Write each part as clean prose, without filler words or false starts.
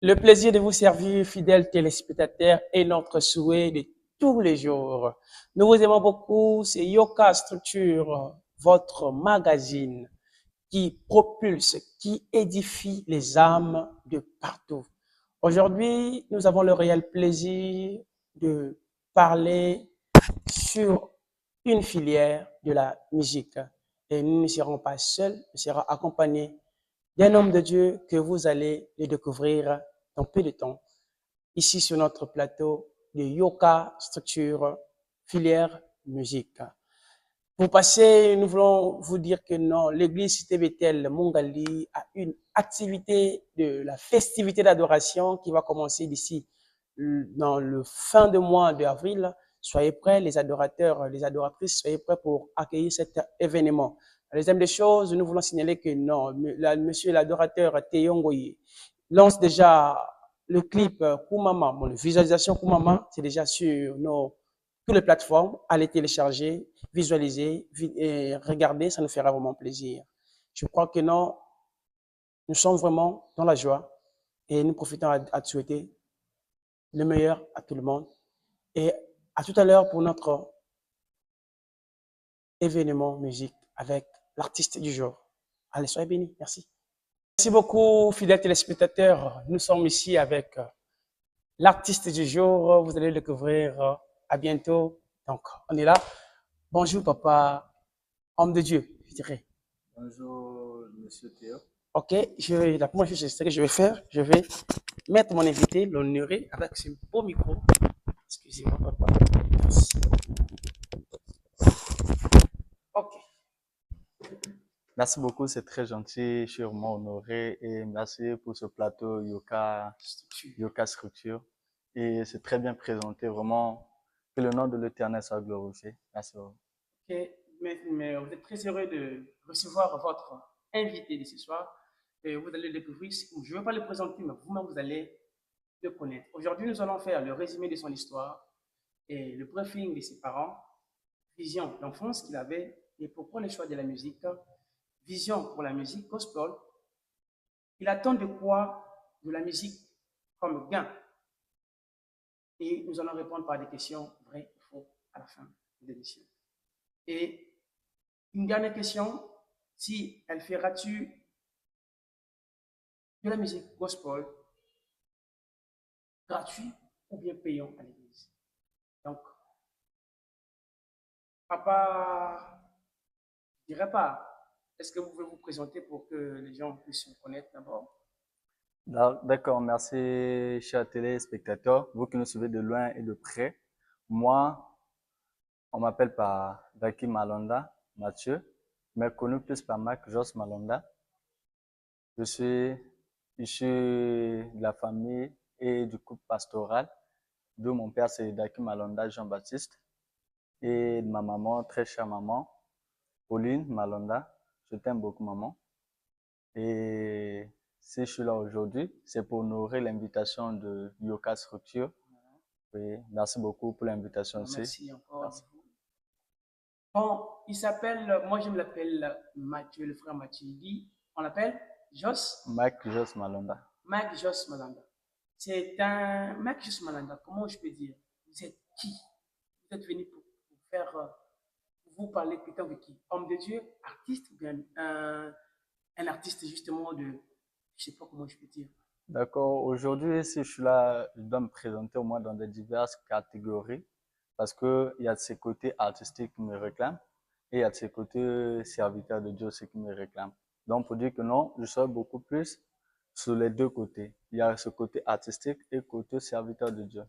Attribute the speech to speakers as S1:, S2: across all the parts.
S1: Le plaisir de vous servir, fidèles téléspectateurs, est notre souhait de tous les jours. Nous vous aimons beaucoup. C'est Yoka Structure, votre magazine qui propulse, qui édifie les âmes de partout. Aujourd'hui, nous avons le réel plaisir de parler sur une filière de la musique. Et nous ne serons pas seuls, nous serons accompagnés d'un homme de Dieu que vous allez le découvrir dans peu de temps, ici sur notre plateau de Yoka Structure, filière musique. Pour passer, nous voulons vous dire que non, l'église Cité Bethel Mongali a une activité de la festivité d'adoration qui va commencer d'ici dans le fin de mois d'avril. Soyez prêts, les adorateurs, les adoratrices, soyez prêts pour accueillir cet événement. La deuxième des choses, nous voulons signaler que non, monsieur l'adorateur Théongoye lance déjà le clip Koumama, bon, la visualisation Koumama, c'est déjà sur toutes les plateformes. Allez télécharger, visualiser et regarder, ça nous fera vraiment plaisir. Je crois que non, nous sommes vraiment dans la joie et nous profitons à te souhaiter le meilleur à tout le monde. Et à tout à l'heure pour notre événement musique avec l'artiste du jour. Allez, soyez bénis. Merci. Merci beaucoup, fidèles téléspectateurs. Nous sommes ici avec l'artiste du jour. Vous allez le découvrir à bientôt. Donc, on est là. Bonjour, papa, homme de Dieu, je dirais.
S2: Bonjour, monsieur Théo.
S1: Ok, la première chose que je vais faire, je vais mettre mon invité, l'honorer avec ce beau micro. Excusez-moi, papa. Merci. Ok.
S2: Merci beaucoup, c'est très gentil, je suis vraiment honoré et merci pour ce plateau Yoka Structure. Et c'est très bien présenté, vraiment, que le nom de l'Éternel soit glorifié. Merci beaucoup.
S1: Ok, mais vous êtes très heureux de recevoir votre invité de ce soir. Et vous allez le découvrir. Je ne vais pas le présenter, mais vous-même, vous allez le connaître. Aujourd'hui, nous allons faire le résumé de son histoire et le briefing de ses parents, vision d'enfance qu'il avait et pourquoi le choix de la musique, vision pour la musique gospel. Il attend de quoi de la musique comme gain. Et nous allons répondre par des questions vraies ou faux à la fin de l'émission. Et une dernière question, si elle fera-tu de la musique gospel gratuit ou bien payant à l'église? Donc, papa, je ne dirais pas, est-ce que vous pouvez vous présenter pour que les gens puissent vous connaître d'abord?
S2: D'accord, merci, chers téléspectateurs, vous qui nous suivez de loin et de près. Moi, on m'appelle par Daki Malonda, Mathieu, mais connu plus par Mac Jos Malonda. Je suis issu de la famille et du couple pastoral, d'où mon père c'est Daki Malonda Jean-Baptiste et de ma maman, très chère maman, Pauline Malonda. Je t'aime beaucoup, maman. Et si je suis là aujourd'hui, c'est pour honorer l'invitation de Yoka Structure. Oui, merci beaucoup pour l'invitation aussi.
S1: Merci encore.
S2: Merci.
S1: Bon, il s'appelle, moi je me l'appelle Mathieu, le frère Mathieu. Il dit, on l'appelle Jos?
S2: Mac Jos Malonda.
S1: Mac Jos Malanda. C'est un Mac Jos Malanda. Comment je peux dire? Vous êtes qui? Vous êtes venu pour faire, pour vous parler plutôt de qui? Homme de Dieu, artiste, ou bien un artiste justement de, je ne sais pas comment je peux dire.
S2: D'accord. Aujourd'hui, si je suis là, je dois me présenter au moins dans des diverses catégories parce que il y a de ces côtés artistiques qui me réclament et il y a de ces côtés serviteurs de Dieu aussi qui me réclament. Donc, pour dire que non, je serai beaucoup plus sur les deux côtés. Il y a ce côté artistique et côté serviteur de Dieu.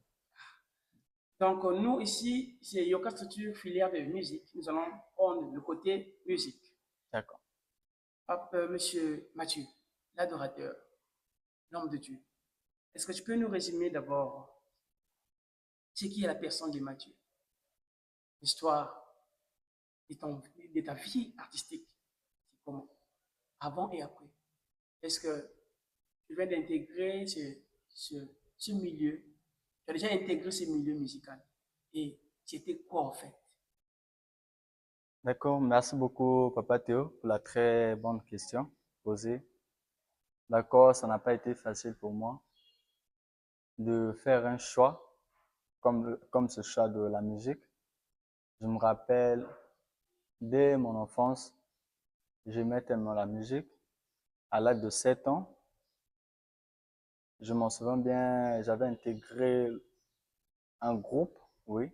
S1: Donc, nous ici, c'est Yoka Structure, filière de musique. Nous allons prendre le côté musique.
S2: D'accord.
S1: Hop, monsieur Mathieu, l'adorateur, l'homme de Dieu. Est-ce que tu peux nous résumer d'abord ce qui est la personne de Mathieu? L'histoire de ta vie artistique, c'est comment? Avant et après. Est-ce que tu viens d'intégrer ce milieu? Tu as déjà intégré ce milieu musical. Et c'était quoi en fait?
S2: D'accord. Merci beaucoup, Papa Théo, pour la très bonne question posée. D'accord, ça n'a pas été facile pour moi de faire un choix, comme ce choix de la musique. Je me rappelle, dès mon enfance, j'aimais tellement la musique. À l'âge de 7 ans, je m'en souviens bien, j'avais intégré un groupe, oui,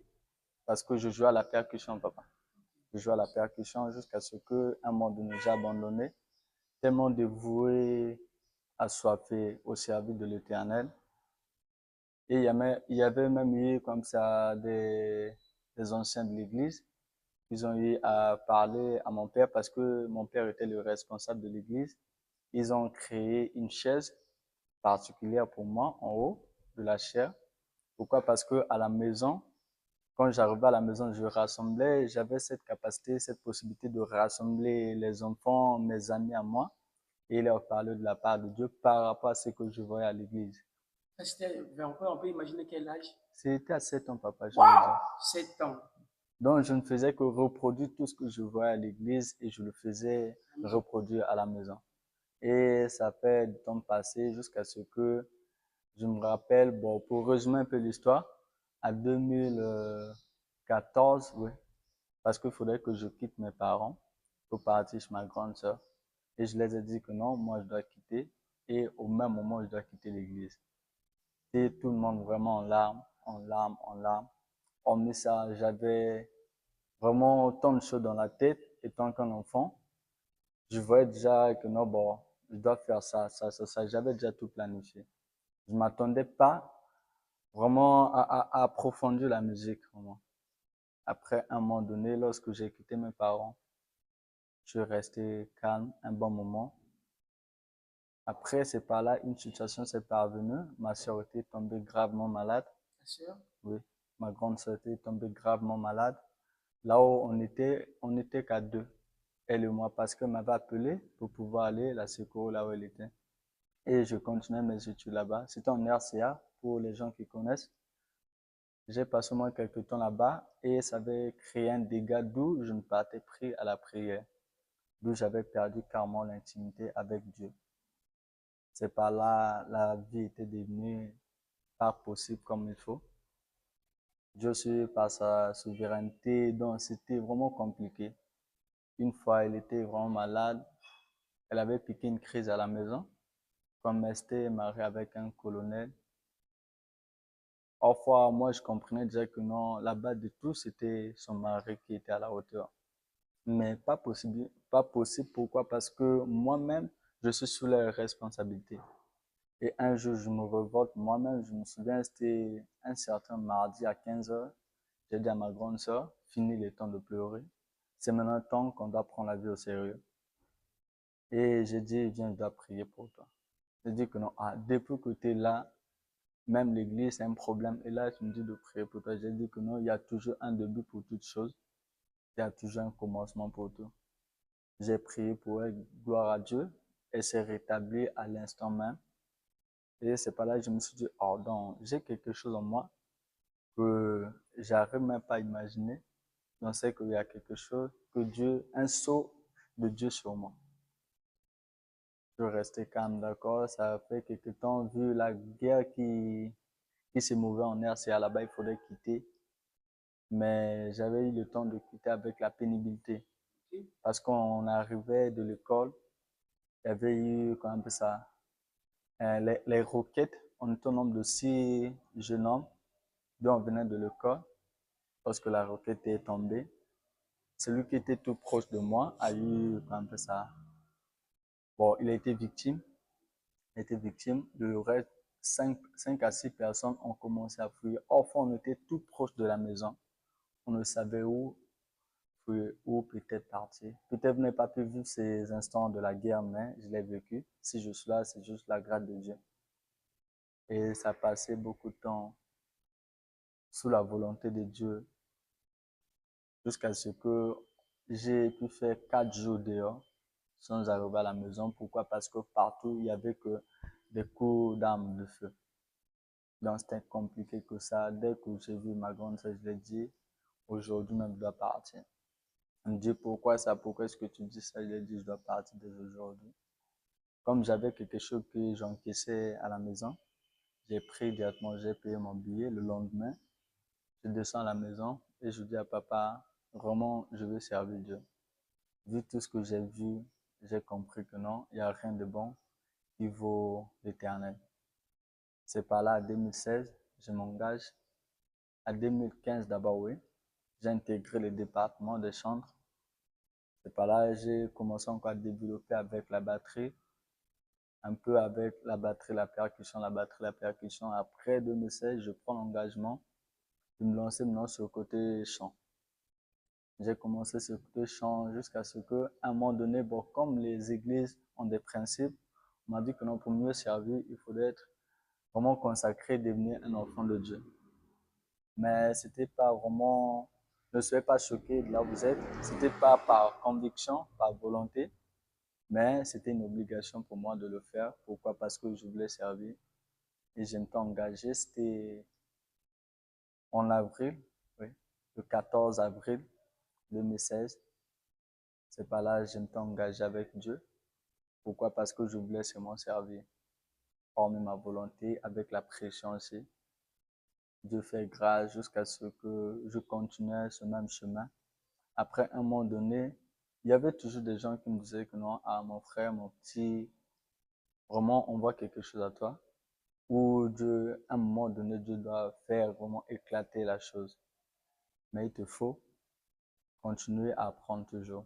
S2: parce que je jouais à la percussion, papa. Je jouais à la percussion jusqu'à ce que, un moment donné, j'ai abandonné, tellement dévoué, assoiffé au service de l'Éternel. Et il y avait même eu comme ça des anciens de l'église. Ils ont eu à parler à mon père parce que mon père était le responsable de l'église. Ils ont créé une chaise particulière pour moi en haut de la chaire. Pourquoi? Parce que à la maison, quand j'arrivais à la maison, je rassemblais, j'avais cette capacité, cette possibilité de rassembler les enfants, mes amis à moi, et leur parler de la part de Dieu par rapport à ce que je voyais à l'église.
S1: C'était vers quoi? On peut imaginer quel âge?
S2: C'était à 7 ans, papa, je veux
S1: Waouh!
S2: dire.
S1: 7 ans.
S2: Donc, je ne faisais que reproduire tout ce que je voyais à l'église et je le faisais reproduire à la maison. Et ça fait du temps passé jusqu'à ce que je me rappelle, bon, pour résumer un peu l'histoire, à 2014, oui, parce qu'il faudrait que je quitte mes parents pour partir chez ma grande sœur. Et je les ai dit que non, moi je dois quitter. Et au même moment, je dois quitter l'église. Et tout le monde vraiment en larmes, en larmes, en larmes. Hormis ça, j'avais vraiment tant de choses dans la tête, étant qu'un enfant. Je voyais déjà que non, bon, je dois faire ça, ça, ça, ça. J'avais déjà tout planifié. Je ne m'attendais pas vraiment à approfondir la musique, vraiment. Après, un moment donné, lorsque j'ai quitté mes parents, je suis resté calme un bon moment. Après, c'est par là, une situation s'est parvenue. Ma soeur était tombée gravement malade.
S1: Ta sœur?
S2: Oui, ma grande soeur était tombée gravement malade. Là où on était qu'à deux, elle et moi, parce qu'elle m'avait appelé pour pouvoir aller la secourir là où elle était. Et je continuais mes études là-bas. C'était en RCA, pour les gens qui connaissent. J'ai passé au moins quelques temps là-bas et ça avait créé un dégât d'où je ne partais pris à la prière, d'où j'avais perdu carrément l'intimité avec Dieu. C'est par là, la vie était devenue pas possible comme il faut. Dieu su par sa souveraineté, donc c'était vraiment compliqué. Une fois, elle était vraiment malade. Elle avait piqué une crise à la maison, comme elle était mariée avec un colonel. Parfois, moi, je comprenais déjà que non, la base de tout, c'était son mari qui était à la hauteur. Mais pas possible, pas possible. Pourquoi? Parce que moi-même, je suis sous leur responsabilité. Et un jour, je me révolte moi-même. Je me souviens, c'était un certain mardi à 15 heures. J'ai dit à ma grande sœur, fini le temps de pleurer. C'est maintenant le temps qu'on doit prendre la vie au sérieux. Et j'ai dit, viens, je dois prier pour toi. J'ai dit que non, depuis que tu es là, même l'église, c'est un problème. Et là, tu me dis de prier pour toi. J'ai dit que non, il y a toujours un début pour toute chose. Il y a toujours un commencement pour tout. J'ai prié pour elle, gloire à Dieu. Elle s'est rétablie à l'instant même. Et c'est pas là que je me suis dit, oh donc, j'ai quelque chose en moi que j'arrive même pas à imaginer. On sait qu'il y a quelque chose, que Dieu, un saut de Dieu sur moi. Je suis resté calme, d'accord? Ça a fait quelque temps, vu la guerre qui s'est mouvée en air, c'est à là-bas, il faudrait quitter. Mais j'avais eu le temps de quitter avec la pénibilité. Parce qu'on arrivait de l'école, il y avait eu, comment on appelle ça, les roquettes. On était au nombre de 6 jeunes hommes, dont on venait de l'école, lorsque la roquette est tombée. Celui qui était tout proche de moi a eu, comment on appelle ça, bon, il a été victime. Il a été victime. Le reste, 5 à 6 personnes ont commencé à fuir. Enfin, on était tout proche de la maison. On ne savait où fuir, où peut-être partir. Peut-être vous n'avez pas pu vivre ces instants de la guerre, mais je l'ai vécu. Si je suis là, c'est juste la grâce de Dieu. Et ça a passé beaucoup de temps sous la volonté de Dieu jusqu'à ce que j'ai pu faire 4 jours dehors sans arriver à la maison. Pourquoi? Parce que partout, il n'y avait que des coups d'armes de feu. Donc, c'était compliqué que ça. Dès que j'ai vu ma grande sœur, je l'ai dit, aujourd'hui même, je dois partir. Elle me dit, pourquoi ça? Pourquoi est-ce que tu dis ça? Je lui ai dit, je dois partir dès aujourd'hui. Comme j'avais quelque chose que j'encaissais à la maison, J'ai pris directement, j'ai payé mon billet. Le lendemain, je descends à la maison et je dis à papa, vraiment, je veux servir Dieu. Vu tout ce que j'ai vu, j'ai compris que non, il n'y a rien de bon qui vaut l'éternel. C'est par là, à 2016, je m'engage. À 2015 d'abord, oui. J'ai intégré le département des chantres. C'est par là que j'ai commencé encore à développer avec la batterie, un peu avec la batterie, la percussion, la batterie, la percussion. Après 2016, je prends l'engagement de me lancer maintenant sur le côté chant. J'ai commencé sur le côté chant jusqu'à ce que, à un moment donné, bon, comme les églises ont des principes, on m'a dit que non, pour mieux servir, il faudrait être vraiment consacré, devenir un enfant de Dieu. Mais c'était pas vraiment, ne soyez pas choqués de là où vous êtes. C'était pas par conviction, par volonté, mais c'était une obligation pour moi de le faire. Pourquoi? Parce que je voulais servir et je m'étais engagé. C'était en avril, oui, le 14 avril 2016. C'est par là que je m'étais engagé avec Dieu. Pourquoi? Parce que je voulais seulement servir, former ma volonté avec la pression aussi. Dieu fait grâce jusqu'à ce que je continuais ce même chemin. Après un moment donné, il y avait toujours des gens qui me disaient que non, ah, mon frère, mon petit, vraiment, on voit quelque chose à toi. Ou Dieu, à un moment donné, Dieu doit faire vraiment éclater la chose. Mais il te faut continuer à apprendre toujours.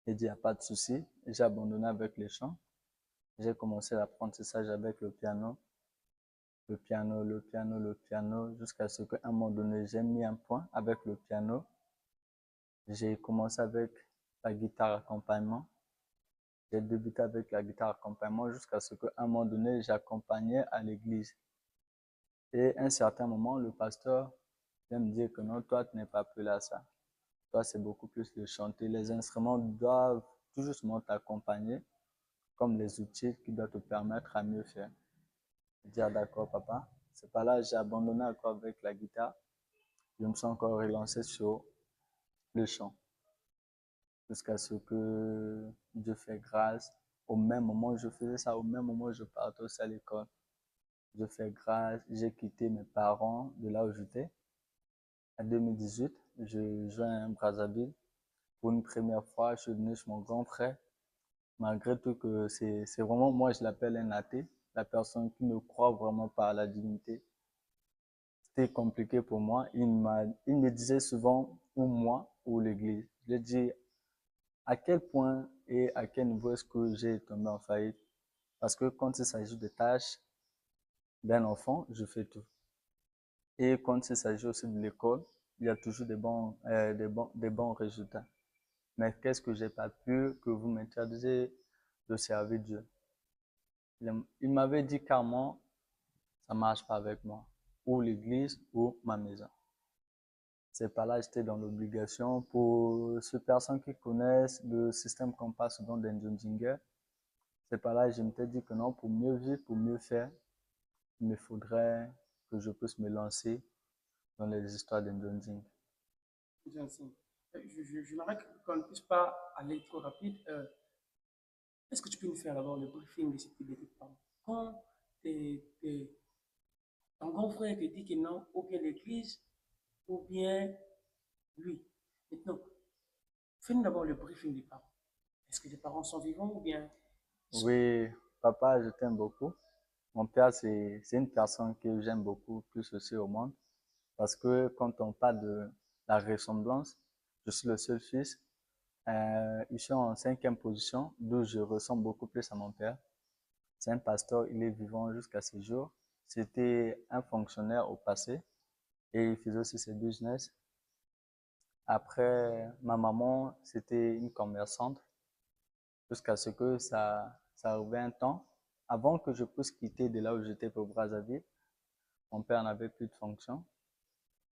S2: Il dit, il n'y a pas de souci. J'ai abandonné avec les chants. J'ai commencé l'apprentissage avec le piano, jusqu'à ce qu'à un moment donné, j'ai mis un point avec le piano. J'ai commencé avec la guitare accompagnement. J'ai débuté avec la guitare accompagnement jusqu'à ce qu'à un moment donné, j'accompagnais à l'église. Et à un certain moment, le pasteur vient me dire que non, toi, tu n'es pas plus là à ça. Toi, c'est beaucoup plus de chanter. Les instruments doivent tout justement t'accompagner comme les outils qui doivent te permettre à mieux faire. Je dis, ah, d'accord, papa. C'est pas là, j'ai abandonné encore avec la guitare. Je me suis encore relancé sur le chant. Jusqu'à ce que Dieu fait grâce. Au même moment, je faisais ça, au même moment, je partais aussi à l'école. Dieu fait grâce, j'ai quitté mes parents de là où j'étais. En 2018, je joins à Brazzaville. Pour une première fois, je suis venu chez mon grand frère. Malgré tout que c'est vraiment, moi je l'appelle un athée, la personne qui ne croit vraiment pas à la divinité. C'était compliqué pour moi. Il me disait souvent, ou moi, ou l'église. Je lui ai dit, à quel point et à quel niveau est-ce que j'ai tombé en faillite? Parce que quand il s'agit de tâches d'un enfant, je fais tout. Et quand il s'agit aussi de l'école, il y a toujours des bons résultats. Mais qu'est-ce que j'ai pas pu que vous m'interdisez de servir Dieu? Il m'avait dit carrément, ça marche pas avec moi. Ou l'église ou ma maison. C'est par là que j'étais dans l'obligation. Pour ceux personnes qui connaissent le système qu'on passe souvent dans Njunjinger, c'est par là que je m'étais dit que non, pour mieux vivre, pour mieux faire, il me faudrait que je puisse me lancer dans les histoires de Njunjing.
S1: J'aimerais qu'on ne puisse pas aller trop rapide. Est-ce que tu peux nous faire d'abord le briefing de ce type d'études? Quand ton grand frère te dit que non, ou bien l'église, ou bien lui. Maintenant, fais-nous d'abord le briefing des parents. Est-ce que tes parents sont vivants ou bien ils sont...
S2: Oui, papa, je t'aime beaucoup. Mon père, c'est une personne que j'aime beaucoup, plus aussi au monde. Parce que quand on parle de la ressemblance, je suis le seul fils. Ils sont en cinquième position, d'où je ressemble beaucoup plus à mon père. C'est un pasteur, il est vivant jusqu'à ce jour. C'était un fonctionnaire au passé et il faisait aussi ses business. Après, ma maman, c'était une commerçante jusqu'à ce que ça arrivait un temps. Avant que je puisse quitter de là où j'étais pour Brazzaville, mon père n'avait plus de fonction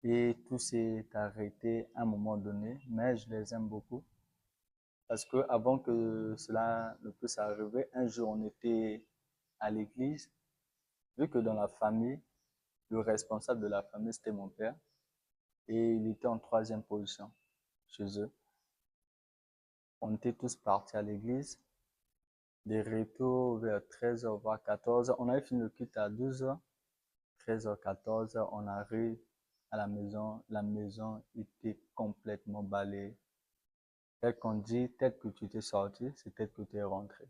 S2: et tout s'est arrêté à un moment donné, mais je les aime beaucoup. Parce que avant que cela ne puisse arriver, un jour on était à l'église, vu que dans la famille, le responsable de la famille c'était mon père et il était en troisième position chez eux. On était tous partis à l'église, des retours vers 13h voire 14h. On avait fini le culte à 12h. 13h, 14h, on arrive à la maison était complètement balayée. Tel qu'on dit, tel que tu t'es sorti, c'est tel que tu es rentré.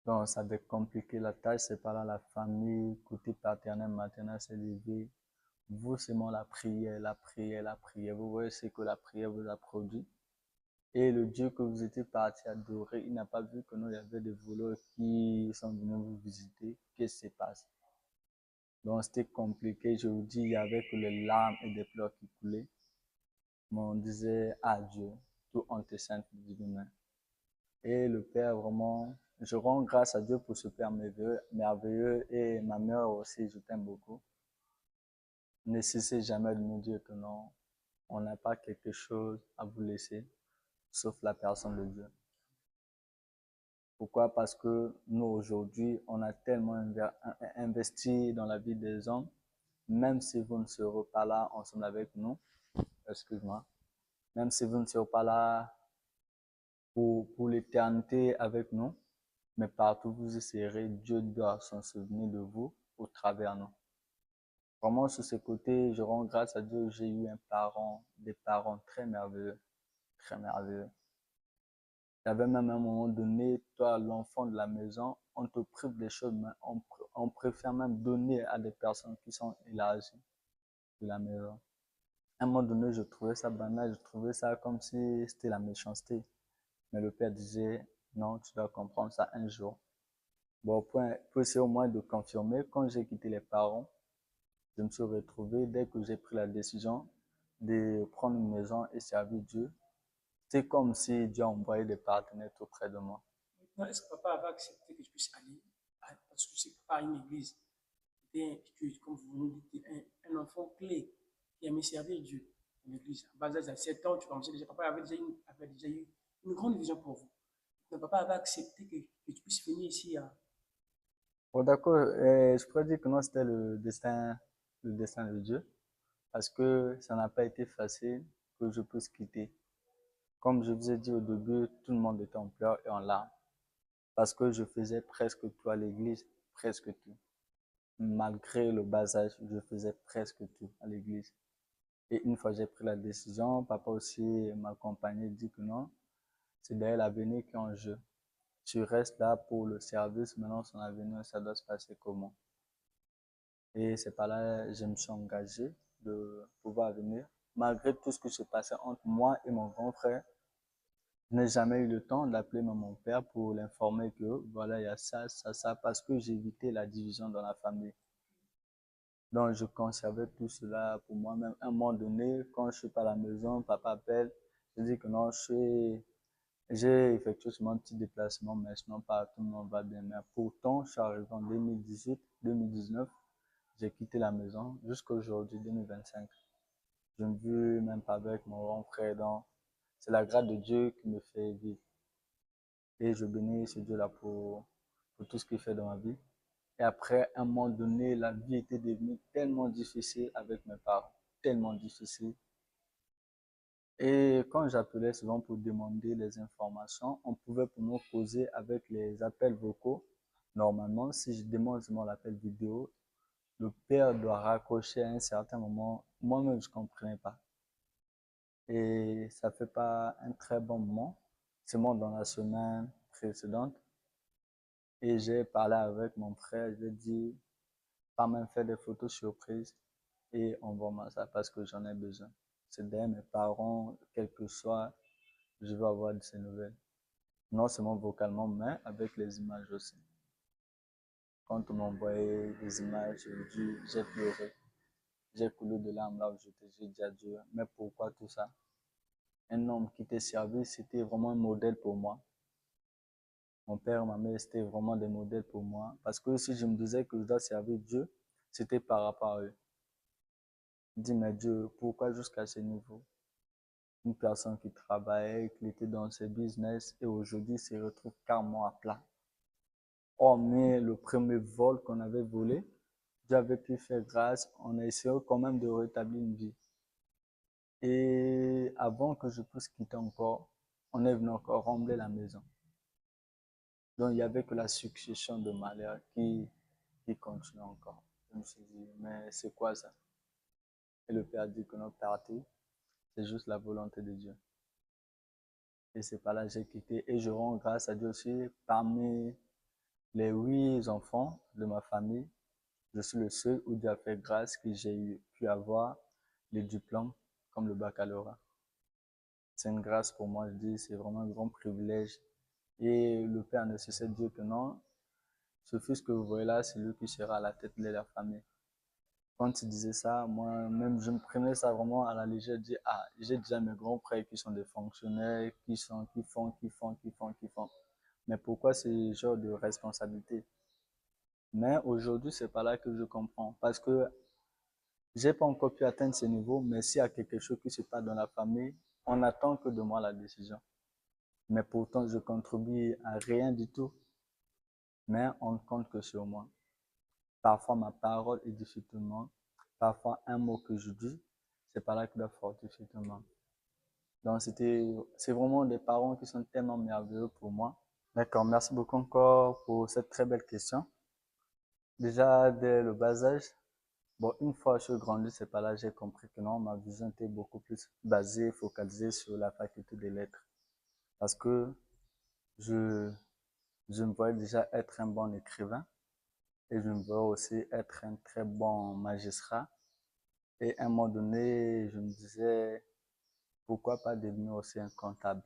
S2: Donc, ça avait compliqué la tâche, c'est pas là la famille, côté paternel, maternel s'est levé. Vous, c'est moi la prière, la prière, la prière. Vous voyez ce que la prière vous a produit. Et le Dieu que vous étiez parti adorer, il n'a pas vu que nous, il y avait des voleurs qui sont venus vous visiter. Qu'est-ce qui s'est passé? Donc, c'était compliqué. Je vous dis, il y avait que les larmes et des pleurs qui coulaient. Mais on disait, adieu, tout honte et sainte divine. Et le Père, vraiment, je rends grâce à Dieu pour ce Père merveilleux et ma mère aussi, je t'aime beaucoup. Ne cessez jamais de nous dire que non, on n'a pas quelque chose à vous laisser, sauf la personne de Dieu. Pourquoi? Parce que nous, aujourd'hui, on a tellement investi dans la vie des hommes, même si vous ne serez pas là ensemble avec nous, excuse-moi, même si vous ne serez pas là pour l'éternité avec nous, mais partout où vous y serez, Dieu doit s'en souvenir de vous au travers de nous. Vraiment, sur ce côté, je rends grâce à Dieu, j'ai eu des parents très merveilleux, très merveilleux. Il y avait même un moment donné, toi, l'enfant de la maison, on te prive des choses, mais on préfère même donner à des personnes qui sont élargies de la maison. À un moment donné, je trouvais ça banal, je trouvais ça comme si c'était la méchanceté. Mais le Père disait, non, tu dois comprendre ça un jour. Bon, pour essayer au moins de confirmer, quand j'ai quitté les parents, je me suis retrouvé, dès que j'ai pris la décision de prendre une maison et servir Dieu, c'est comme si Dieu envoyait des partenaires tout près de moi.
S1: Maintenant, est-ce que papa avait accepté que je puisse aller parce que c'est pas une église. Comme vous nous dites, un enfant clé qui aimait servir Dieu dans l'église. À bas âge, à 7 ans, tu commençais déjà, papa avait déjà eu une grande vision pour vous. Donc, papa avait accepté que tu puisses venir ici à.
S2: Bon, d'accord, je pourrais dire que non, c'était le destin de Dieu, parce que ça n'a pas été facile que je puisse quitter. Comme je vous ai dit au début, tout le monde était en pleurs et en larmes, parce que je faisais presque tout à l'église, presque tout. Malgré le bas âge, je faisais presque tout à l'église. Et une fois j'ai pris la décision, papa aussi m'accompagnait, dit que non, c'est d'ailleurs l'avenir qui est en jeu. Tu restes là pour le service, maintenant son avenir, ça doit se passer comment? Et c'est par là que je me suis engagé de pouvoir venir. Malgré tout ce qui se passait entre moi et mon grand frère, je n'ai jamais eu le temps d'appeler mon père pour l'informer que voilà, il y a ça, ça, ça, parce que j'évitais la division dans la famille. Donc, je conservais tout cela pour moi-même. À un moment donné, quand je suis pas à la maison, papa appelle, je dis que non, j'ai effectué seulement un petit déplacement, mais sinon, pas tout le monde va bien. Mais pourtant, je suis arrivé en 2018, 2019, j'ai quitté la maison jusqu'à aujourd'hui, 2025. Je ne vis même pas avec mon grand frère, donc c'est la grâce de Dieu qui me fait vivre. Et je bénis ce Dieu-là pour tout ce qu'il fait dans ma vie. Et après, à un moment donné, la vie était devenue tellement difficile avec mes parents, tellement difficile. Et quand j'appelais souvent pour demander les informations, on pouvait pour nous causer avec les appels vocaux. Normalement, si je demande seulement l'appel vidéo, le père doit raccrocher à un certain moment. Moi-même, je ne comprenais pas. Et ça fait pas un très bon moment. C'est moi dans la semaine précédente. Et j'ai parlé avec mon frère, je lui ai dit, pas même faire des photos surprises et envoie-moi ça parce que j'en ai besoin. C'est derrière mes parents, quel que soit, je veux avoir de ces nouvelles. Non seulement vocalement, mais avec les images aussi. Quand on m'envoyait des images, j'ai pleuré. J'ai coulé de larmes là où j'étais. J'ai dit à Dieu, mais pourquoi tout ça? Un homme qui t'est servi, c'était vraiment un modèle pour moi. Mon père, ma mère, c'était vraiment des modèles pour moi. Parce que si je me disais que je dois servir Dieu, c'était par rapport à eux. Je dis, mais Dieu, pourquoi jusqu'à ce niveau? Une personne qui travaillait, qui était dans ses business et aujourd'hui se retrouve carrément à plat. Oh, mais le premier vol qu'on avait volé, Dieu avait pu faire grâce, on a essayé quand même de rétablir une vie. Et avant que je puisse quitter encore, on est venu encore rembler la maison. Donc il n'y avait que la succession de malheurs qui continue encore. Je me suis dit, mais c'est quoi ça? Et le Père dit que non, partir, c'est juste la volonté de Dieu. Et c'est par là que j'ai quitté. Et je rends grâce à Dieu aussi. Parmi les 8 enfants de ma famille, je suis le seul où Dieu a fait grâce que j'ai pu avoir les diplômes comme le baccalauréat. C'est une grâce pour moi, je dis, c'est vraiment un grand privilège. Et le Père ne cesse de dire que non, ce fils que vous voyez là, c'est lui qui sera à la tête de la famille. Quand il disait ça, moi-même, je me prenais ça vraiment à la légère. Je dis, ah, j'ai déjà mes grands frères qui sont des fonctionnaires, qui font. Mais pourquoi ce genre de responsabilité? Mais aujourd'hui, c'est pas là que je comprends. Parce que j'ai pas encore pu atteindre ce niveau, mais s'il y a quelque chose qui se passe dans la famille, on n'attend que de moi la décision. Mais pourtant, je contribue à rien du tout. Mais on ne compte que sur moi. Parfois, ma parole édifie tout le monde. Parfois, un mot que je dis, c'est pas là qu'il doit fortifier tout le monde. Donc, c'est vraiment des parents qui sont tellement merveilleux pour moi. D'accord, merci beaucoup encore pour cette très belle question. Déjà, dès le bas âge, bon, une fois que je suis grandi, c'est pas là que j'ai compris que non, ma vision était beaucoup plus basée, focalisée sur la faculté des lettres. Parce que je, je me voyais déjà être un bon écrivain et je me voyais aussi être un très bon magistrat. Et à un moment donné, je me disais, pourquoi pas devenir aussi un comptable?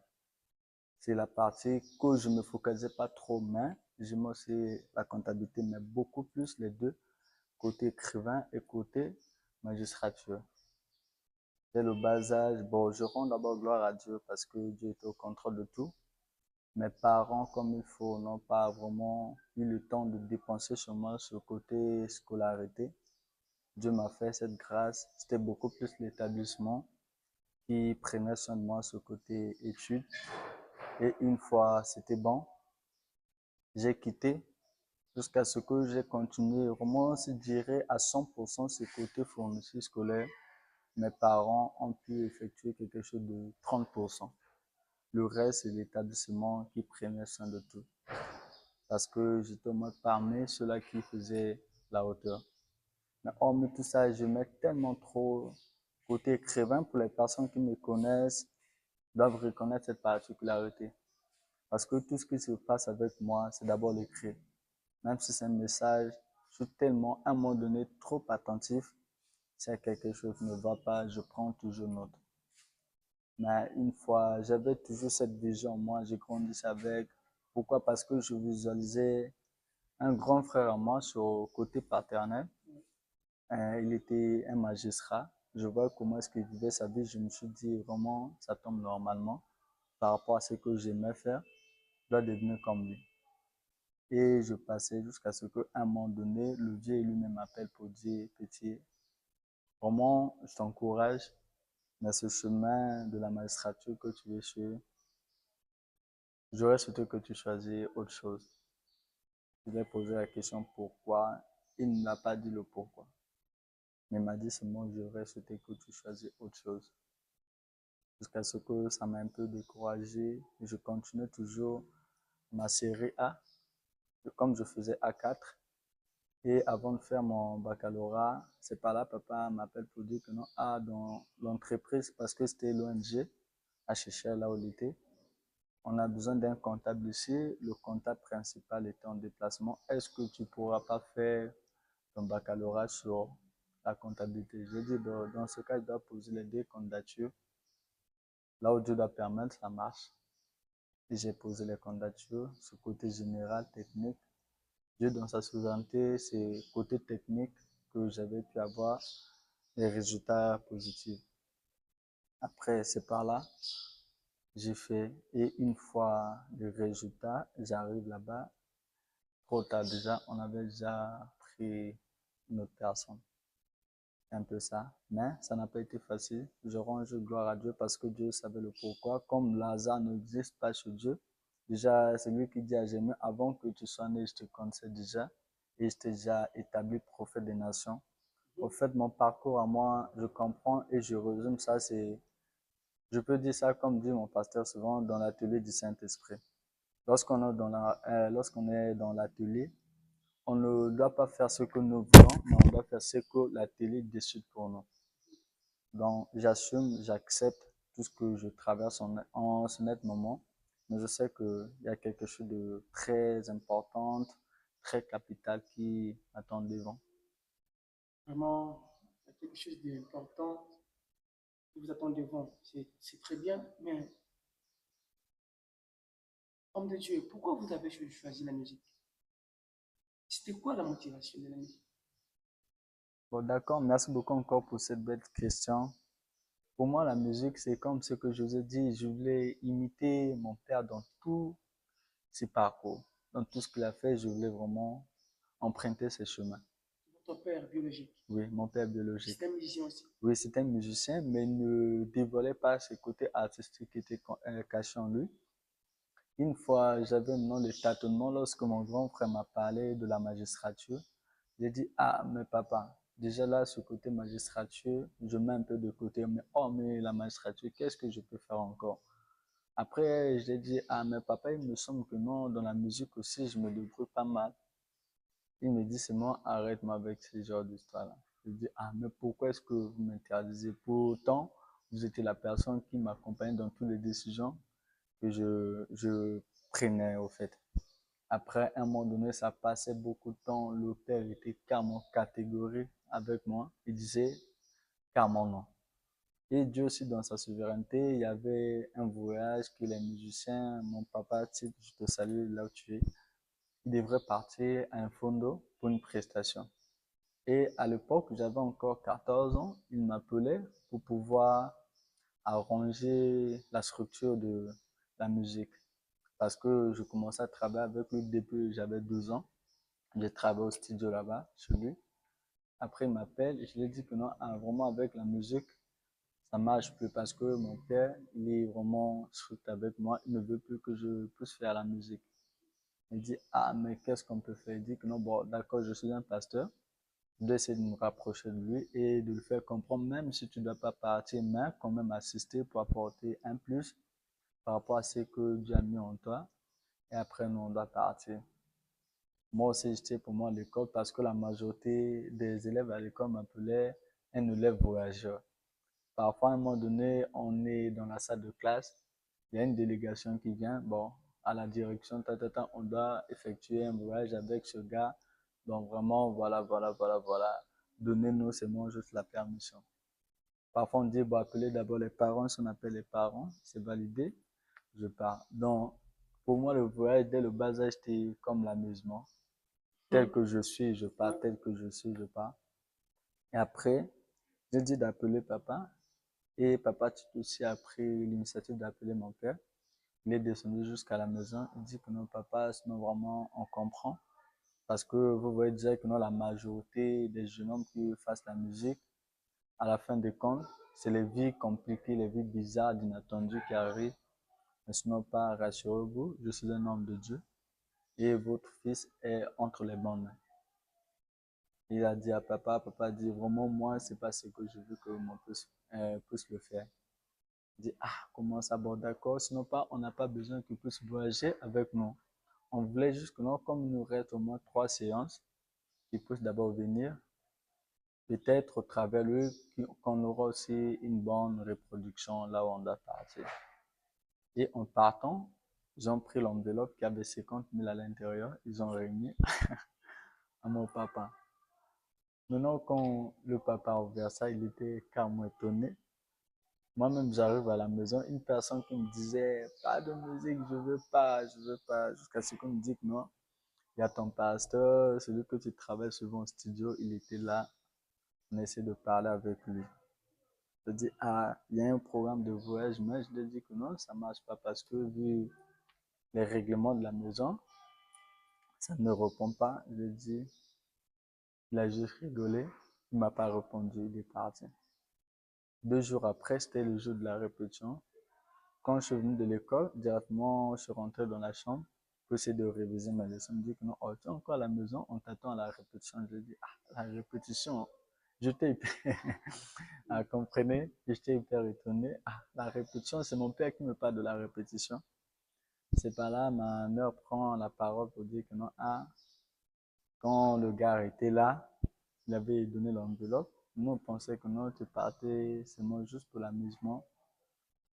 S2: C'est la partie que je ne me focalisais pas trop, mais j'aimais aussi la comptabilité, mais beaucoup plus les deux, côté écrivain et côté magistrature. Dès le bas âge, bon, je rends d'abord gloire à Dieu parce que Dieu est au contrôle de tout. Mes parents, comme il faut, n'ont pas vraiment eu le temps de dépenser sur moi ce côté scolarité. Dieu m'a fait cette grâce. C'était beaucoup plus l'établissement qui prenait soin de moi ce côté études. Et une fois c'était bon, j'ai quitté jusqu'à ce que j'ai continué vraiment, je dirais, à 100% ce côté fourniture scolaire. Mes parents ont pu effectuer quelque chose de 30%. Le reste, c'est l'établissement qui prenait soin de tout. Parce que j'étais moi parmi ceux-là qui faisaient la hauteur. Mais hormis tout ça, je mets tellement trop côté écrivain pour les personnes qui me connaissent doivent reconnaître cette particularité. Parce que tout ce qui se passe avec moi, c'est d'abord l'écrit. Même si c'est un message, je suis tellement, à un moment donné, trop attentif. Si quelque chose ne va pas, je prends toujours note. Mais une fois, j'avais toujours cette vision. Moi, j'ai grandi avec. Pourquoi? Parce que je visualisais un grand frère à moi sur le côté paternel. Il était un magistrat. Je vois comment est-ce qu'il vivait sa vie. Je me suis dit, vraiment, ça tombe normalement par rapport à ce que j'aimais faire. Je dois devenir comme lui. Et je passais jusqu'à ce qu'à un moment donné, le vieux lui-même m'appelle pour dire, petit, vraiment, je t'encourage, mais ce chemin de la magistrature que tu veux suivre, j'aurais souhaité que tu choisisses autre chose. Je lui ai posé la question pourquoi. Il ne m'a pas dit le pourquoi. Mais il m'a dit seulement, j'aurais souhaité que tu choisisses autre chose. Jusqu'à ce que ça m'a un peu découragé. Je continue toujours ma série A, comme je faisais A4. Et avant de faire mon baccalauréat, c'est pas là, papa m'appelle pour dire que non, dans l'entreprise, parce que c'était l'ONG, à Chechel, là où il était, on a besoin d'un comptable ici. Le comptable principal était en déplacement. Est-ce que tu pourras pas faire ton baccalauréat sur la comptabilité? J'ai dit, dans ce cas, je dois poser les 2 candidatures. Là où Dieu doit permettre, ça marche. Et j'ai posé les candidatures, ce côté général, technique. Dieu, dans sa souveraineté, c'est côté technique que j'avais pu avoir des résultats positifs. Après, c'est par là, j'ai fait. Et une fois le résultat, j'arrive là-bas. Trop tard déjà, on avait déjà pris une autre personne. C'est un peu ça. Mais ça n'a pas été facile. Je rends gloire à Dieu parce que Dieu savait le pourquoi. Comme Lazare n'existe pas chez Dieu, déjà, c'est lui qui dit à Jérémie, avant que tu sois né, je te connaissais déjà. Et je t'ai déjà établi prophète des nations. Au fait, mon parcours à moi, je comprends et je résume ça, je peux dire ça comme dit mon pasteur souvent, dans l'atelier du Saint-Esprit. Lorsqu'on est dans l'atelier, on ne doit pas faire ce que nous voulons, mais on doit faire ce que la télé décide pour nous. Donc, j'assume, j'accepte tout ce que je traverse en ce net moment, mais je sais qu'il y a quelque chose de très important, très capital qui attend devant.
S1: Vraiment, il y a quelque chose d'important qui vous attend devant. C'est très bien, mais homme de Dieu, pourquoi vous avez choisi la musique? C'était quoi la motivation de la musique?
S2: Bon, d'accord, merci beaucoup encore pour cette belle question. Pour moi, la musique, c'est comme ce que je vous ai dit, je voulais imiter mon père dans tous ses parcours, dans tout ce qu'il a fait, je voulais vraiment emprunter ses chemins.
S1: Votre père biologique,
S2: Oui, mon père biologique.
S1: c'est un musicien aussi.
S2: Oui, c'était un musicien, mais il ne dévoilait pas ses côtés artistiques qui étaient cachés en lui. Une fois, j'avais maintenant le tâtonnement lorsque mon grand frère m'a parlé de la magistrature. J'ai dit, ah, mais papa, déjà là, ce côté magistrature, je mets un peu de côté, mais oh, mais la magistrature, qu'est-ce que je peux faire encore? Après, j'ai dit, ah, mais papa, il me semble que non, dans la musique aussi, je me débrouille pas mal. Il me dit seulement, arrête-moi avec ce genre d'histoire-là. Je dis, ah, mais pourquoi est-ce que vous m'interdisez? Pourtant, vous étiez la personne qui m'accompagnait dans toutes les décisions que je prenais, au fait. Après, à un moment donné, ça passait beaucoup de temps. Le père était carrément catégorique avec moi. Il disait carrément non. Et Dieu aussi, dans sa souveraineté, il y avait un voyage que les musiciens, mon papa, je te salue là où tu es, il devrait partir à un fondo pour une prestation. Et à l'époque, j'avais encore 14 ans, il m'appelait pour pouvoir arranger la structure de la musique. Parce que je commençais à travailler avec lui depuis que j'avais 12 ans. J'ai travaillé au studio là-bas, chez lui. Après, il m'appelle et je lui ai dit que non, ah, vraiment avec la musique, ça marche plus parce que mon père, il est vraiment strict avec moi. Il ne veut plus que je puisse faire la musique. Il dit, ah, mais qu'est-ce qu'on peut faire? Il dit que non, bon, d'accord, je suis un pasteur. Je dois essayer de me rapprocher de lui et de le faire comprendre, même si tu ne dois pas partir, mais quand même assister pour apporter un plus par rapport à ce que Dieu a mis en toi. Et après, nous, on doit partir. Moi aussi, j'étais pour moi à l'école parce que la majorité des élèves à l'école m'appelaient un élève voyageur. Parfois, à un moment donné, on est dans la salle de classe, il y a une délégation qui vient, bon, à la direction, on doit effectuer un voyage avec ce gars. Donc vraiment, voilà. Donnez-nous seulement juste la permission. Parfois, on dit, bon, appelez d'abord les parents. Si on appelle les parents, c'est validé, je pars. Donc, pour moi, le voyage, dès le bas âge, c'était comme l'amusement. Tel que je suis, je pars. Tel que je suis, je pars. Et après, j'ai dit d'appeler papa. Et papa tout aussi a pris l'initiative d'appeler mon père. Il est descendu jusqu'à la maison. Il dit que non, papa, sinon vraiment, on comprend. Parce que vous voyez déjà que non, la majorité des jeunes hommes qui fassent la musique, à la fin des comptes, c'est les vies compliquées, les vies bizarres, inattendues qui arrivent. Mais sinon, pas rassurez-vous, je suis un homme de Dieu et votre fils est entre les bonnes mains. Il a dit à papa, papa dit vraiment, moi, c'est pas ce que je veux que mon fils puisse le faire. Il dit, ah, comment ça, bon, d'accord, sinon pas, on n'a pas besoin qu'il puisse voyager avec nous. On voulait juste que non, comme il nous reste au moins 3 séances, qu'il puisse d'abord venir, peut-être au travers lui, qu'on aura aussi une bonne reproduction là où on doit partir. Et en partant, ils ont pris l'enveloppe qui avait 50 000 à l'intérieur, ils ont remis à mon papa. Maintenant, quand le papa a ouvert ça, il était carrément étonné. Moi-même, j'arrive à la maison, une personne qui me disait, pas de musique, je veux pas, jusqu'à ce qu'on me dise que non, il y a ton pasteur, celui que tu travailles souvent au studio, il était là, on essaie de parler avec lui. Je dis, ah, il y a un programme de voyage, mais je lui ai dit que non, ça marche pas parce que vu les règlements de la maison, ça ne répond pas. Je lui ai dit, il a juste rigolé, il m'a pas répondu, il est parti. 2 jours après, c'était le jour de la répétition. Quand je suis venu de l'école, directement, je suis rentré dans la chambre pour essayer de réviser ma leçon. Il me dit que non, oh, tu es encore à la maison, on t'attend à la répétition. Je lui ai dit, ah, la répétition, j'étais hyper, ah, comprenez, j'étais hyper étonné. Ah, la répétition, c'est mon père qui me parle de la répétition. C'est pas là, ma mère prend la parole pour dire que non, ah, Quand le gars était là, il avait donné l'enveloppe. Nous, on pensait que non, tu partais seulement juste pour l'amusement.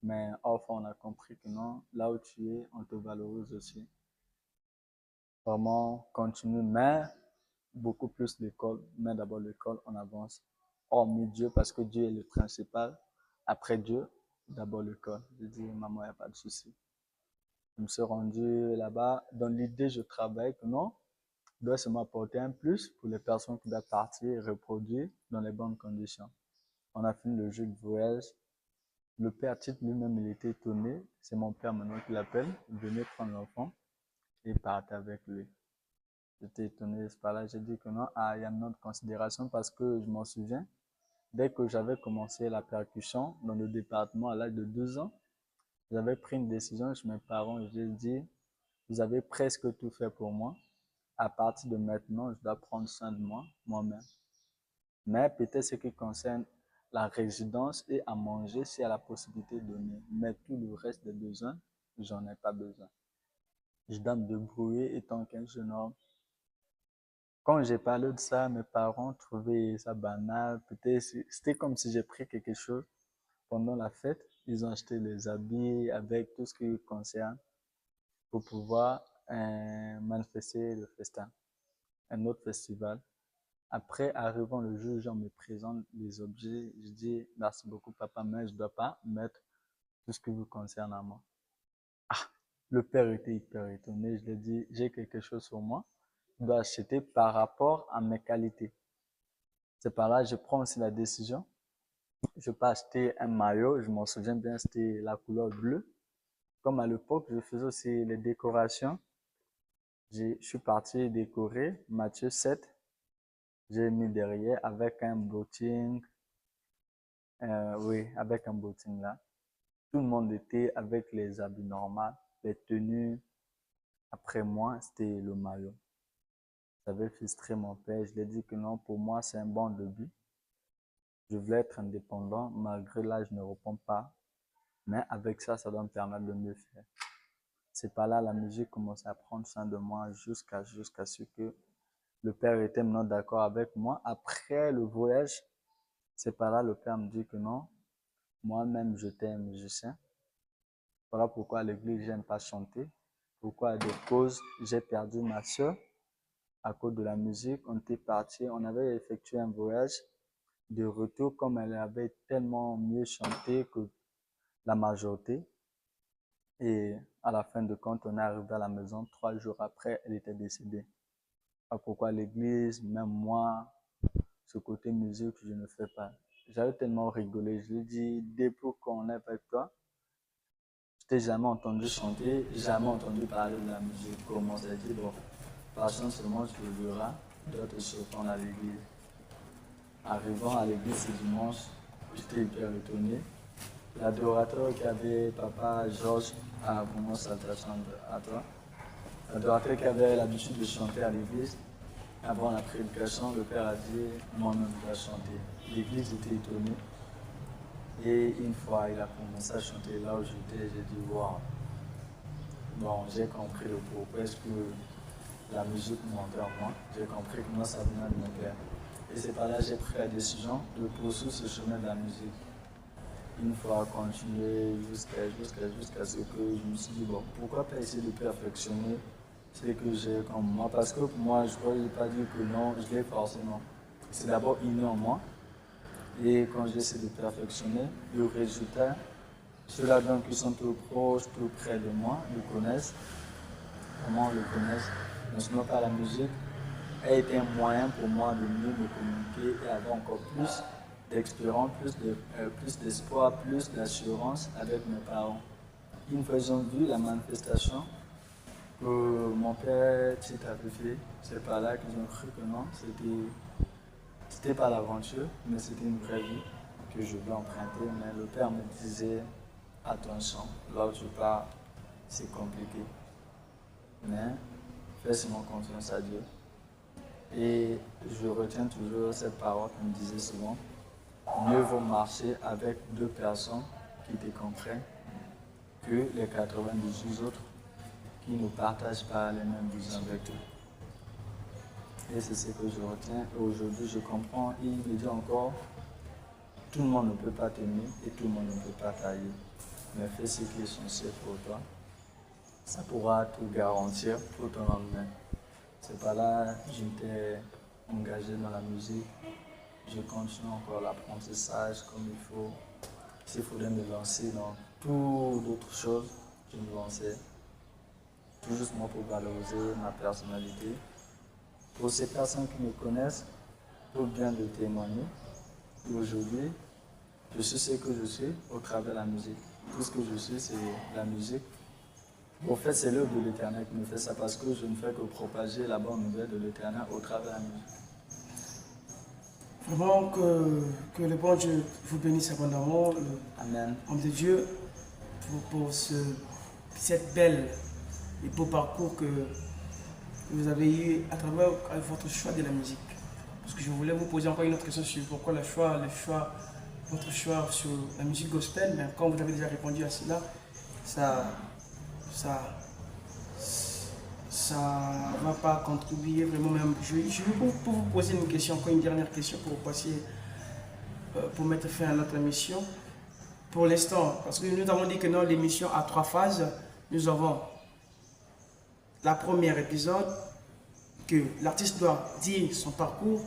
S2: Mais enfin, on a compris que non, là où tu es, on te valorise aussi. Vraiment, continue, mais beaucoup plus l'école. Mais d'abord l'école, on avance. Hormis Dieu, parce que Dieu est le principal. Après Dieu, d'abord l'école. J'ai dit, maman, il n'y a pas de souci. Je me suis rendu là-bas. Dans l'idée, je travaille que non, doit se m'apporter un plus pour les personnes qui doivent partir et reproduire dans les bonnes conditions. On a fini le jeu de voyage. Le père titre lui-même, il était étonné. C'est mon père maintenant qui l'appelle. Venez prendre l'enfant et partir avec lui. J'étais étonné. C'est pas là, j'ai dit que non, il y a une autre considération parce que je m'en souviens. Dès que j'avais commencé la percussion dans le département à l'âge de 12 ans, j'avais pris une décision chez mes parents. Je leur ai dit, vous avez presque tout fait pour moi. À partir de maintenant, je dois prendre soin de moi, moi-même. Mais peut-être ce qui concerne la résidence et à manger, s'il y a la possibilité de donner. Mais tout le reste des besoins, j'en ai pas besoin. Je dois me débrouiller étant qu'un jeune homme. Quand j'ai parlé de ça, mes parents trouvaient ça banal. Peut-être c'était comme si j'ai pris quelque chose pendant la fête. Ils ont acheté les habits avec tout ce qui concerne pour pouvoir manifester le festin, un autre festival. Après, arrivant le jour où je me présente les objets, je dis merci beaucoup papa, mais je ne dois pas mettre tout ce qui vous concerne à moi. Le père était hyper étonné. Je lui ai dit, j'ai quelque chose sur moi. Je dois acheter par rapport à mes qualités. C'est par là que je prends aussi la décision. Je peux acheter un maillot, je m'en souviens bien, c'était la couleur bleue. Comme à l'époque, je faisais aussi les décorations. Je suis parti décorer Matthieu 7. J'ai mis derrière avec un booting. Oui, avec un booting là. Tout le monde était avec les habits normaux, les tenues. Après moi, c'était le maillot. J'avais frustré mon père. Je lui ai dit que non, pour moi, c'est un bon début. Je voulais être indépendant, malgré là, je ne réponds pas. Mais avec ça, ça doit me permettre de mieux faire. C'est par là la musique commençait à prendre soin de moi jusqu'à ce que le père était maintenant d'accord avec moi. Après le voyage, c'est par là le père me dit que non, moi-même j'étais un musicien. Voilà pourquoi à l'église j'aime pas chanter. Pourquoi à des causes j'ai perdu ma soeur à cause de la musique. On était parti, on avait effectué un voyage de retour comme elle avait tellement mieux chanté que la majorité. Et à la fin de compte, on est arrivé à la maison. 3 jours après, elle était décédée. Pourquoi l'église, même moi, ce côté musique, je ne fais pas. J'avais tellement rigolé. Je lui ai dit, depuis qu'on est avec toi, je t'ai jamais entendu chanter, jamais entendu parler de la musique. Comment ça a dit, bon, patience seulement, tu le verras, tu dois te surprendre à l'église. Arrivant à l'église ce dimanche, j'étais hyper étonné. L'adorateur qui avait papa Georges a vraiment salutations à toi. L'adorateur qui avait l'habitude de chanter à l'église, avant la prédication, le père a dit moi-même je dois chanter. L'église était étonnée. Et une fois il a commencé à chanter là où j'étais, j'ai dit waouh. Bon, j'ai compris le pourquoi est-ce que la musique montait en moi. J'ai compris que moi ça venait de mon père. Et c'est par là que j'ai pris la décision de poursuivre ce chemin de la musique. Une fois continué jusqu'à ce que je me suis dit, bon, pourquoi pas essayer de perfectionner ce que j'ai comme moi. Parce que pour moi, je ne pourrais pas dire que non, je l'ai forcément. C'est d'abord inné en moi. Et quand j'essaie de perfectionner, le résultat, ceux-là donc qui sont tout proches, tout près de moi, le connaissent. Comment le connaissent? Mais sinon, par la musique, a été un moyen pour moi de mieux me communiquer et avoir encore plus d'expérience, plus d'espoir, plus d'assurance avec mes parents. Une fois ils ont vu la manifestation que mon père avait fait, c'est par là qu'ils ont cru que non, c'était pas l'aventure, mais c'était une vraie vie que je voulais emprunter. Mais le père me disait, attention, là où tu pars, c'est compliqué. Mais fais seulement confiance à Dieu. Et je retiens toujours cette parole qu'on me disait souvent, mieux vaut marcher avec 2 personnes qui te comprennent que les 98 autres qui ne partagent pas les mêmes visions avec eux. Et c'est ce que je retiens. Et aujourd'hui, je comprends. Et il me dit encore, tout le monde ne peut pas t'aimer et tout le monde ne peut pas t'haïr. Mais fais ce qui est essentiel pour toi. Ça pourra te garantir pour ton lendemain. C'est pas là, je m'étais engagé dans la musique. Je continue encore l'apprentissage comme il faut. S'il faudrait me lancer dans tout d'autres choses, je me lançais. Tout justement pour valoriser ma personnalité. Pour ces personnes qui me connaissent, pour bien de témoigner. Aujourd'hui, je suis ce que je suis au travers de la musique. Tout ce que je suis, c'est la musique. Au fait, c'est l'œuvre de l'Éternel qui me fait ça parce que je ne fais que propager la bonne nouvelle de l'Éternel au travers de la musique.
S1: Vraiment que le bon Dieu vous bénisse abondamment,
S2: Amen.
S1: homme de Dieu, pour cette belle et beau parcours que vous avez eu à travers votre choix de la musique. Parce que je voulais vous poser encore une autre question sur pourquoi votre choix sur la musique gospel, mais quand vous avez déjà répondu à cela, ça, ça, ça va pas contribuer vraiment même. Je vais vous poser une question, encore une dernière question pour passer, pour mettre fin à notre émission. Pour l'instant, parce que nous avons dit que dans l'émission à 3 phases, nous avons la première épisode, que l'artiste doit dire son parcours,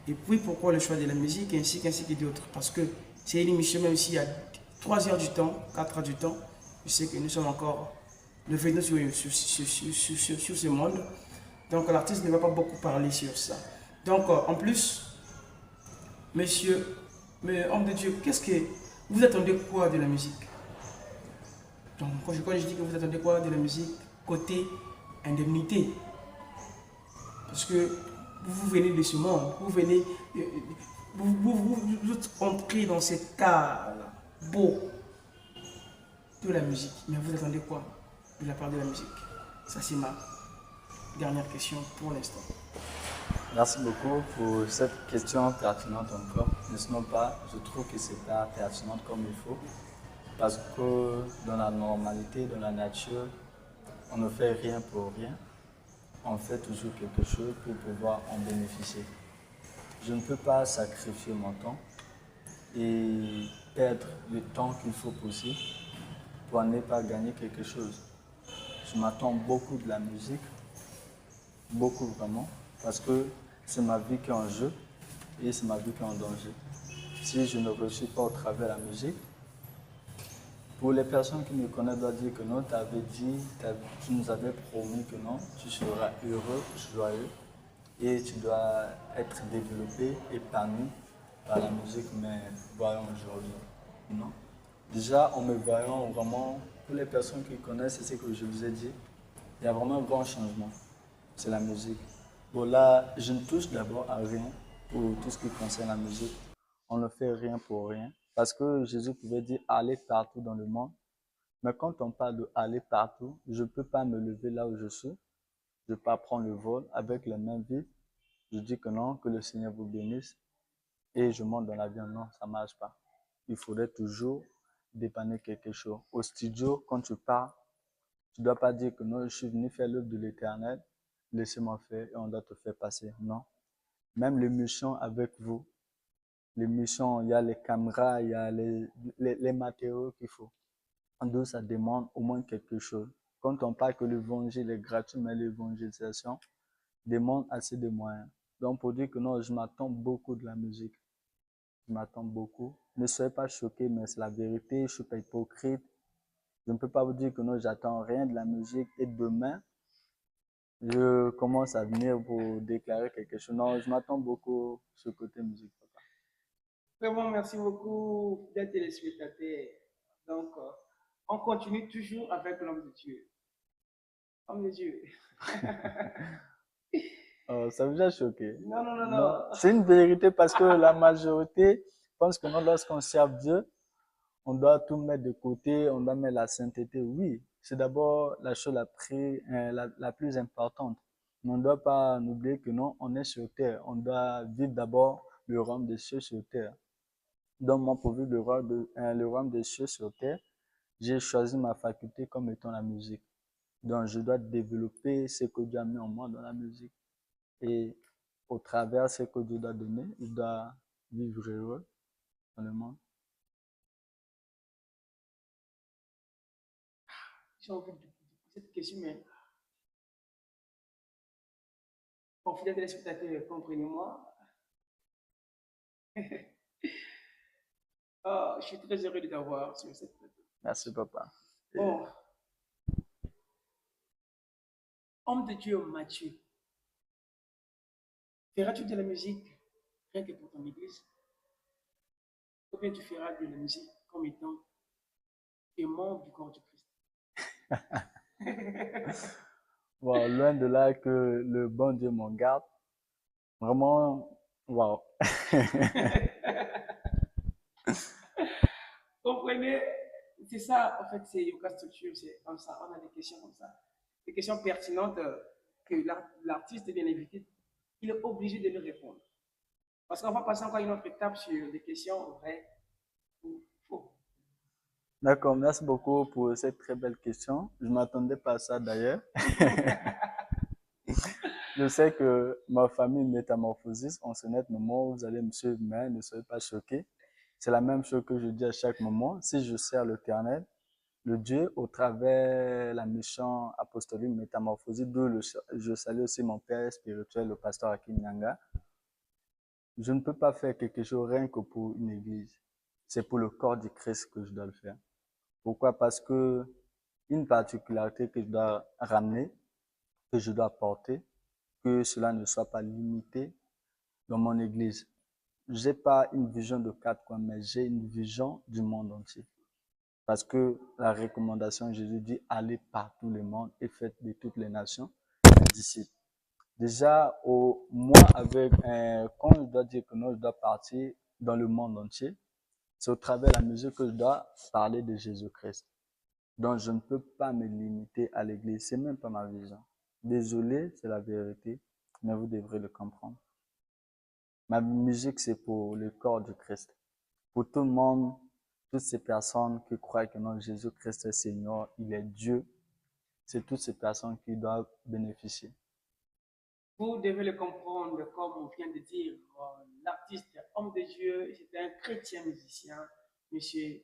S1: et puis pourquoi le choix de la musique, ainsi que d'autres. Parce que c'est une émission, même s'il y a 3 heures du temps, 4 heures du temps, je sais que nous sommes encore revenus sur ce monde. Donc l'artiste ne va pas beaucoup parler sur ça. Donc en plus, monsieur, homme de Dieu, qu'est-ce que vous attendez quoi de la musique? Donc quand je dis que vous attendez quoi de la musique, côté indemnité, parce que vous venez de ce monde, vous venez, vous entrez dans cet cas beau de la musique, mais vous attendez quoi de la part de la musique? Ça c'est ma dernière question pour l'instant.
S2: Merci beaucoup pour cette question pertinente encore. Ne sinon pas, je trouve que c'est pas pertinente comme il faut. Parce que dans la normalité, dans la nature, on ne fait rien pour rien. On fait toujours quelque chose pour pouvoir en bénéficier. Je ne peux pas sacrifier mon temps et perdre le temps qu'il faut pousser pour ne pas gagner quelque chose. Je m'attends beaucoup de la musique, beaucoup vraiment, parce que c'est ma vie qui est en jeu et c'est ma vie qui est en danger. Si je ne réussis pas au travers de la musique, pour les personnes qui me connaissent, doivent dire que non, tu avais dit, tu nous avais promis que non, tu seras heureux, joyeux et tu dois être développé, épanoui par la musique, mais voyons aujourd'hui, non. Déjà, en me voyant vraiment, pour les personnes qui connaissent, c'est ce que je vous ai dit, il y a vraiment un grand changement, c'est la musique. Bon là, je ne touche d'abord à rien pour tout ce qui concerne la musique. On ne fait rien pour rien. Parce que Jésus pouvait dire aller partout dans le monde. Mais quand on parle de aller partout, je ne peux pas me lever là où je suis. Je ne peux pas prendre le vol avec les mains vides. Je dis que non, que le Seigneur vous bénisse. Et je monte dans l'avion. Non, ça ne marche pas. Il faudrait toujours dépanner quelque chose. Au studio, quand tu pars, tu ne dois pas dire que non, je suis venu faire l'œuvre de l'Éternel. Laissez-moi faire et on doit te faire passer. Non. Même les missions avec vous, les missions, il y a les caméras, il y a les matériaux qu'il faut. Donc, ça demande au moins quelque chose. Quand on parle que l'évangile est gratuit, mais l'évangélisation demande assez de moyens. Donc, pour dire que non, je m'attends beaucoup de la musique. Je m'attends beaucoup. Ne soyez pas choqués, mais c'est la vérité. Je ne suis pas hypocrite. Je ne peux pas vous dire que non, j'attends rien de la musique et demain, je commence à venir pour déclarer quelque chose. Non, je m'attends beaucoup sur le côté musique.
S1: Vraiment, merci beaucoup d'être téléspectateur. Donc, on continue toujours avec l'homme de Dieu. Homme de Dieu.
S2: Oh, ça vous a choqué?
S1: Non, non, non,
S2: Non,
S1: non.
S2: c'est une vérité parce que la majorité pense que non, lorsqu'on sert Dieu, on doit tout mettre de côté, on doit mettre la sainteté. Oui, c'est d'abord la chose la plus importante. Mais on ne doit pas oublier que non, on est sur terre. On doit vivre d'abord le royaume des cieux sur terre. Donc, moi, pour vivre le royaume des cieux sur terre, j'ai choisi ma faculté comme étant la musique. Donc, je dois développer ce que Dieu a mis en moi dans la musique. Et au travers ce que Dieu doit donner, il doit vivre heureux dans le monde.
S1: J'ai envie de poser cette question, mais pour fidèles téléspectateurs, comprenez-moi. Je suis très heureux de t'avoir sur cette plateau.
S2: Merci, papa.
S1: Bon, homme de Dieu Mathieu, feras-tu de la musique rien que pour ton église? Ou bien tu feras de la musique comme étant un membre du corps du Christ?
S2: Wow, loin de là que le bon Dieu m'en garde. Vraiment, wow.
S1: Comprenez? C'est ça, en fait, c'est Yoga Structure, c'est comme ça. On a des questions comme ça. Des questions pertinentes que l'artiste, bien invité, il est obligé de nous répondre. Parce qu'on va passer encore une autre étape sur des questions vraies ou faux.
S2: D'accord, merci beaucoup pour cette très belle question. Je ne m'attendais pas à ça d'ailleurs. Je sais que ma famille Métamorphosis, en ce net moment, vous allez me suivre, mais ne soyez pas choqués. C'est la même chose que je dis à chaque moment. Si je sers l'Éternel, le Dieu, au travers la mission apostolique Métamorphosis, d'où je salue aussi mon père spirituel, le pasteur Akin Nyanga, je ne peux pas faire quelque chose rien que pour une église. C'est pour le corps du Christ que je dois le faire. Pourquoi? Parce que une particularité que je dois ramener, que je dois porter, que cela ne soit pas limité dans mon église. J'ai pas une vision de quatre coins, mais j'ai une vision du monde entier. Parce que la recommandation, Jésus dit, allez par tout le monde et faites de toutes les nations des disciples. Déjà, moi, quand je dois dire que non, je dois partir dans le monde entier, c'est au travers de la mesure que je dois parler de Jésus-Christ. Donc, je ne peux pas me limiter à l'église. C'est même pas ma vision. Désolé, c'est la vérité, mais vous devrez le comprendre. Ma musique, c'est pour le corps du Christ. Pour tout le monde, toutes ces personnes qui croient que non, Jésus-Christ est Seigneur, il est Dieu, c'est toutes ces personnes qui doivent bénéficier.
S1: Vous devez le comprendre, comme on vient de dire, l'artiste, homme de Dieu, c'était un chrétien musicien, monsieur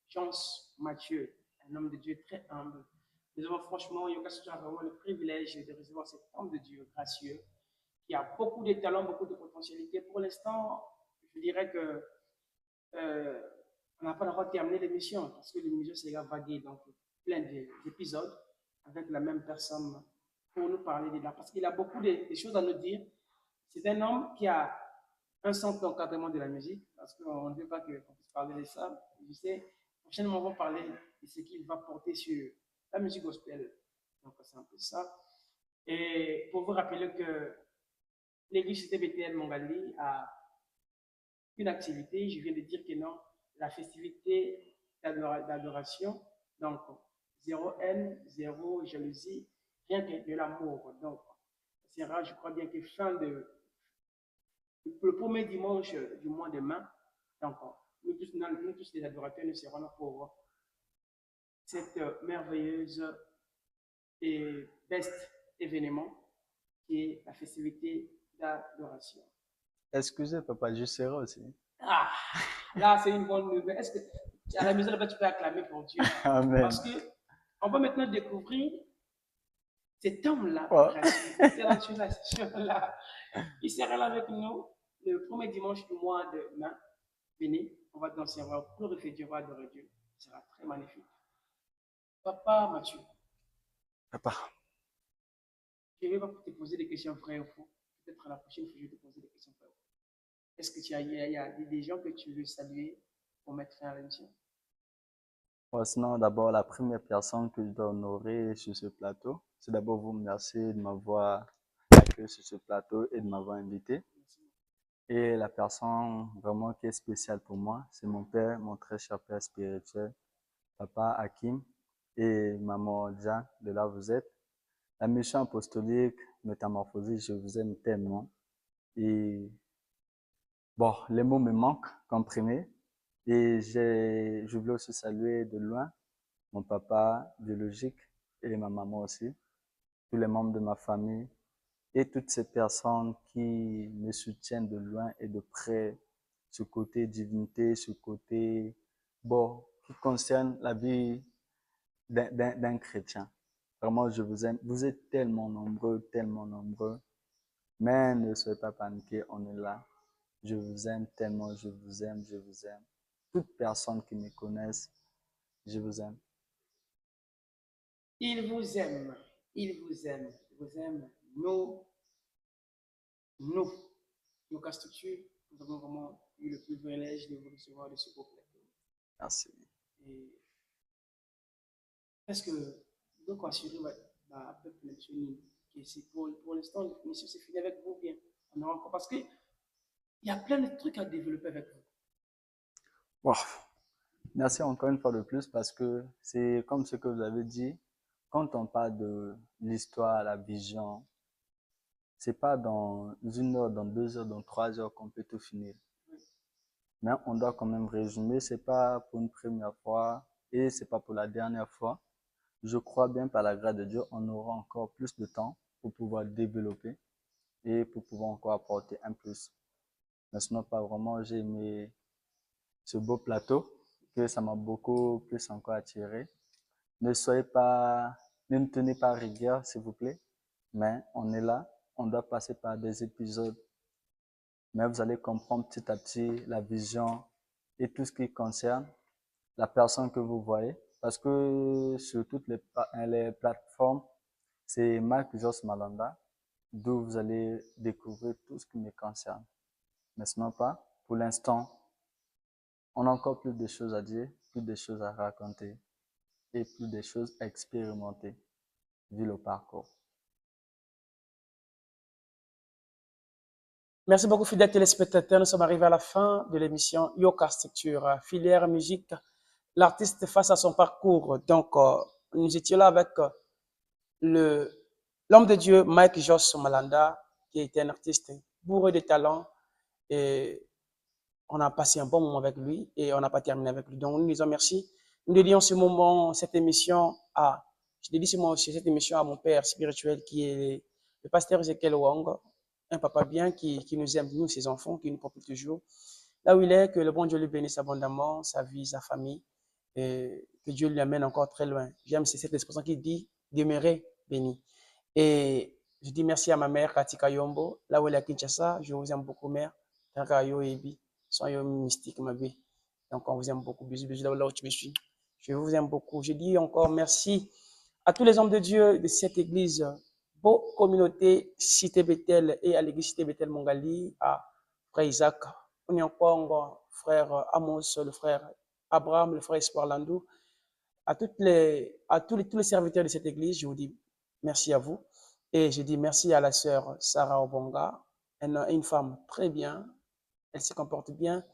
S1: Jean Mathieu, un homme de Dieu très humble. Nous avons franchement, Yoga Studio a vraiment le privilège de recevoir cet homme de Dieu gracieux, qui a beaucoup de talents, beaucoup de potentialités. Pour l'instant, je dirais que on n'a pas encore terminé l'émission, parce que l'émission s'est vaguée, donc plein d'épisodes avec la même personne pour nous parler de là, parce qu'il a beaucoup de choses à nous dire. C'est un homme qui a un centre d'encadrement de la musique, parce qu'on ne veut pas qu'on puisse parler de ça. Je sais, prochainement, on va parler de ce qu'il va porter sur la musique gospel. Donc, c'est un peu ça. Et pour vous rappeler que l'église CTBTL Mongali a une activité, je viens de dire que non, la festivité d'adoration, donc zéro haine, zéro jalousie, rien que de l'amour. Donc, ça sera, je crois bien que le premier dimanche du mois de mai, donc nous tous les adorateurs, nous serons là pour cette merveilleuse et best événement qui est la festivité d'adoration.
S2: Excusez, papa, je serai aussi.
S1: Ah, là, c'est une bonne nouvelle. Est-ce que à la maison, là-bas, tu peux acclamer pour Dieu?
S2: Amen.
S1: Parce que on va maintenant découvrir cet homme-là,
S2: Oh.
S1: cette talentueux-là, il sera là avec nous le premier dimanche du mois de mai. Venez, on va danser, on va glorifier Dieu, on va adorer Dieu. Ce sera très magnifique. Papa Mathieu,
S2: Papa,
S1: je ne vais pas te poser des questions vraies ou faux. Peut-être à la prochaine fois, je vais te poser des questions vraies ou faux. Est-ce qu'il y a des gens que tu veux saluer pour mettre fin à l'émission?
S2: sinon, d'abord, la première personne que je dois honorer sur ce plateau, c'est d'abord vous remercier de m'avoir accueilli sur ce plateau et de m'avoir invité. Et la personne vraiment qui est spéciale pour moi, c'est mon père, mon très cher père spirituel, papa Hakim et maman Jean, de là où vous êtes. La mission apostolique, métamorphosie, je vous aime tellement. Et bon, les mots me manquent, comprenez. Et je voulais aussi saluer de loin mon papa biologique et ma maman aussi, tous les membres de ma famille, et toutes ces personnes qui me soutiennent de loin et de près, ce côté divinité, ce côté, bon, qui concerne la vie d'un chrétien. Vraiment, je vous aime. Vous êtes tellement nombreux. Mais ne soyez pas paniqués, on est là. Je vous aime tellement, je vous aime, je vous aime. Toutes personnes qui me connaissent, je vous aime.
S1: Il vous aime. Il vous aime. Il vous aime. Nous, nos structure, nous avons vraiment eu le privilège de vous recevoir de ce beau plateau.
S2: Merci.
S1: Et est-ce que donc assurer ma peuple national que c'est pour l'instant l'émission c'est fini avec vous bien. On a encore parce que il y a plein de trucs à développer avec vous.
S2: Wow. Merci encore une fois de plus parce que c'est comme ce que vous avez dit, quand on parle de l'histoire, la vision, c'est pas dans 1 heure, dans 2 heures, dans 3 heures qu'on peut tout finir. Mais on doit quand même résumer, c'est pas pour une première fois et c'est pas pour la dernière fois. Je crois bien par la grâce de Dieu, on aura encore plus de temps pour pouvoir développer et pour pouvoir encore apporter un plus. Mais sinon, pas vraiment, j'ai aimé ce beau plateau, que ça m'a beaucoup plus encore attiré. Ne soyez pas, ne me tenez pas rigueur, s'il vous plaît, mais on est là, on doit passer par des épisodes, mais vous allez comprendre petit à petit la vision et tout ce qui concerne la personne que vous voyez, parce que sur toutes les plateformes, c'est Mike Jos Malanda, d'où vous allez découvrir tout ce qui me concerne. Mais sinon pas, pour l'instant, on a encore plus de choses à dire, plus de choses à raconter et plus de choses à expérimenter vu le parcours.
S1: Merci beaucoup, fidèles téléspectateurs. Nous sommes arrivés à la fin de l'émission Yoka Structure, filière musique, l'artiste face à son parcours. Donc, nous étions là avec l'homme de Dieu, Mike Jos Malanda, qui était un artiste bourré de talent. Et on a passé un bon moment avec lui et on n'a pas terminé avec lui. Donc, nous disons merci. Nous dédions ce moment, cette émission je dédie cette émission à mon père spirituel qui est le pasteur Ezekiel Wong, un papa bien qui nous aime, nous, ses enfants, qui nous propose toujours. Là où il est, que le bon Dieu lui bénisse abondamment, sa vie, sa famille, et que Dieu lui amène encore très loin. J'aime cette expression qui dit demeurer béni. Et je dis merci à ma mère, Katika Yombo, là où elle est à Kinshasa. Je vous aime beaucoup, mère. Takayo Ebi, soyez mystique, ma vie. Donc, on vous aime beaucoup. Bisous, bisous, là où tu me suis. Je vous aime beaucoup. Je dis encore merci à tous les hommes de Dieu de cette église, beau communauté Cité Bethel et à l'église Cité Bethel Mongali, à frère Isaac, Onyankwang, frère Amos, le frère Abraham, le frère Espoir Landou, à tous les serviteurs de cette église, je vous dis merci à vous. Et je dis merci à la sœur Sarah Obonga, une femme très bien, elle se comporte bien,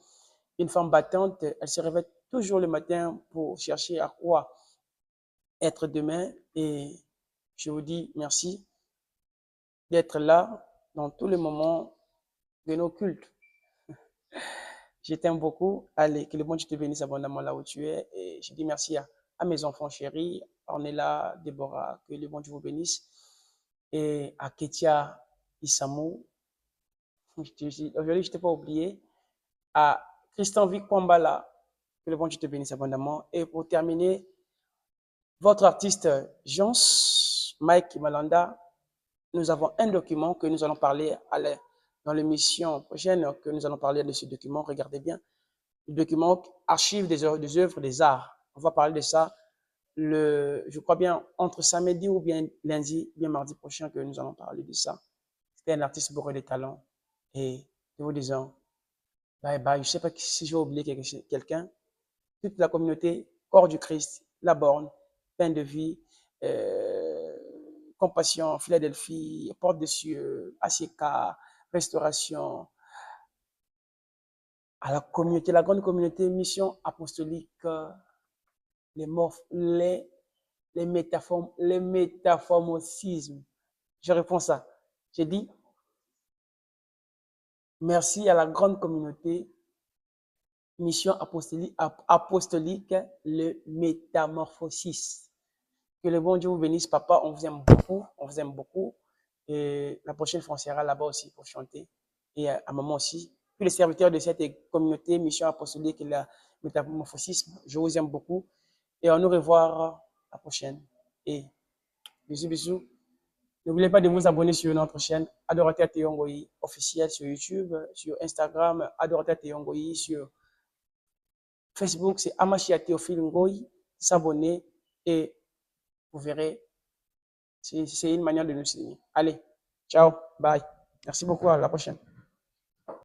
S1: une femme battante, elle se réveille toujours le matin pour chercher à quoi être demain. Et je vous dis merci d'être là dans tous les moments de nos cultes. Je t'aime beaucoup. Allez, que le bon Dieu te bénisse abondamment là où tu es. Et je dis merci à mes enfants chéris, Ornella, Déborah, que le bon Dieu vous bénisse. Et à Ketia, Isamou, aujourd'hui je ne t'ai pas oublié. À Christian Vic Kwambala, que le bon Dieu te bénisse abondamment. Et pour terminer, votre artiste Jons, Mike Malanda, nous avons un document que nous allons parler dans l'émission prochaine, que nous allons parler de ce document. Regardez bien. Le document archive des œuvres des arts. On va parler de ça, je crois bien, entre samedi ou bien lundi, bien mardi prochain que nous allons parler de ça. C'était un artiste bourré de talent. Et nous vous disons, bye bye. Je ne sais pas si j'ai oublié quelqu'un. Toute la communauté, corps du Christ, la borne, pain de vie, compassion, Philadelphie, porte des cieux, ACK, restauration, à la communauté, la grande communauté, mission apostolique, les métamorphosismes. Je réponds ça. J'ai dit, merci à la grande communauté, mission apostolique, le métamorphosis. Que le bon Dieu vous bénisse, papa. On vous aime beaucoup. On vous aime beaucoup. Et la prochaine fois, on sera là-bas aussi pour chanter. Et à un moment aussi, tous les serviteurs de cette communauté, mission apostolique et la métamorphosisme, je vous aime beaucoup. Et on nous revoit la prochaine. Et bisous, bisous. N'oubliez pas de vous abonner sur notre chaîne Adorateur Teyongoyi officiel sur YouTube, sur Instagram, Adorateur Teyongoyi, sur Facebook, c'est Amachia Théophile Ngoyi. S'abonner et vous verrez, c'est une manière de nous signer. Allez, ciao, bye. Merci beaucoup, à la prochaine.